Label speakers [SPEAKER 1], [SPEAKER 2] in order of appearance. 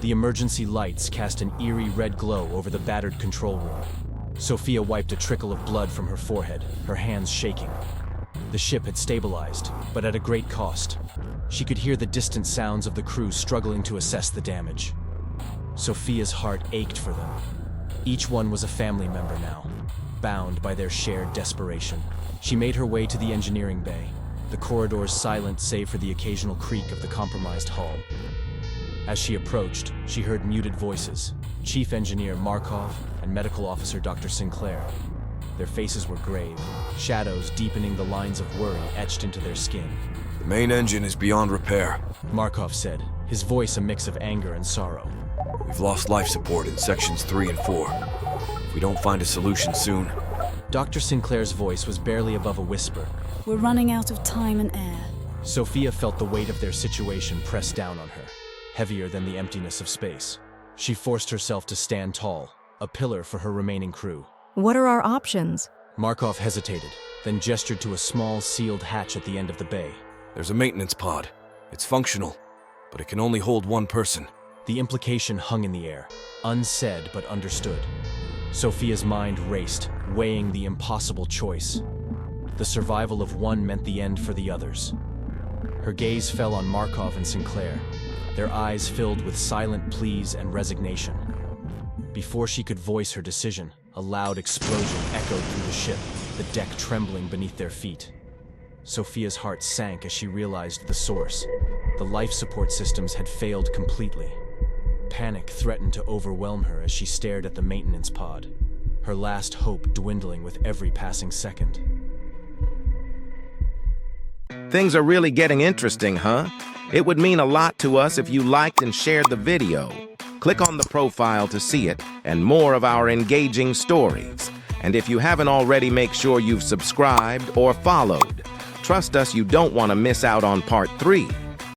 [SPEAKER 1] The emergency lights cast an eerie red glow over the battered control room. Sophia wiped a trickle of blood from her forehead, her hands shaking. The ship had stabilized, but at a great cost. She could hear the distant sounds of the crew struggling to assess the damage. Sophia's heart ached for them. Each one was a family member now, bound by their shared desperation. She made her way to the engineering bay, the corridors silent save for the occasional creak of the compromised hull. As she approached, she heard muted voices, Chief Engineer Markov and Medical Officer Dr. Sinclair. Their faces were grave, shadows deepening the lines of worry etched into their skin.
[SPEAKER 2] The main engine is beyond repair.
[SPEAKER 1] Markov said, his voice a mix of anger and sorrow.
[SPEAKER 2] We've lost life support in sections 3 and 4. If we don't find a solution soon...
[SPEAKER 1] Dr. Sinclair's voice was barely above a whisper.
[SPEAKER 3] We're running out of time and air.
[SPEAKER 1] Sophia felt the weight of their situation press down on her, heavier than the emptiness of space. She forced herself to stand tall, a pillar for her remaining crew.
[SPEAKER 4] What are our options?
[SPEAKER 1] Markov hesitated, then gestured to a small sealed hatch at the end of the bay.
[SPEAKER 2] There's a maintenance pod. It's functional, but it can only hold one person.
[SPEAKER 1] The implication hung in the air, unsaid but understood. Sophia's mind raced, weighing the impossible choice. The survival of one meant the end for the others. Her gaze fell on Markov and Sinclair, their eyes filled with silent pleas and resignation. Before she could voice her decision, a loud explosion echoed through the ship, the deck trembling beneath their feet. Sophia's heart sank as she realized the source. The life support systems had failed completely. Panic threatened to overwhelm her as she stared at the maintenance pod, her last hope dwindling with every passing second.
[SPEAKER 5] Things are really getting interesting, huh? It would mean a lot to us if you liked and shared the video. Click on the profile to see it and more of our engaging stories. And if you haven't already, make sure you've subscribed or followed. Trust us, you don't want to miss out on part 3.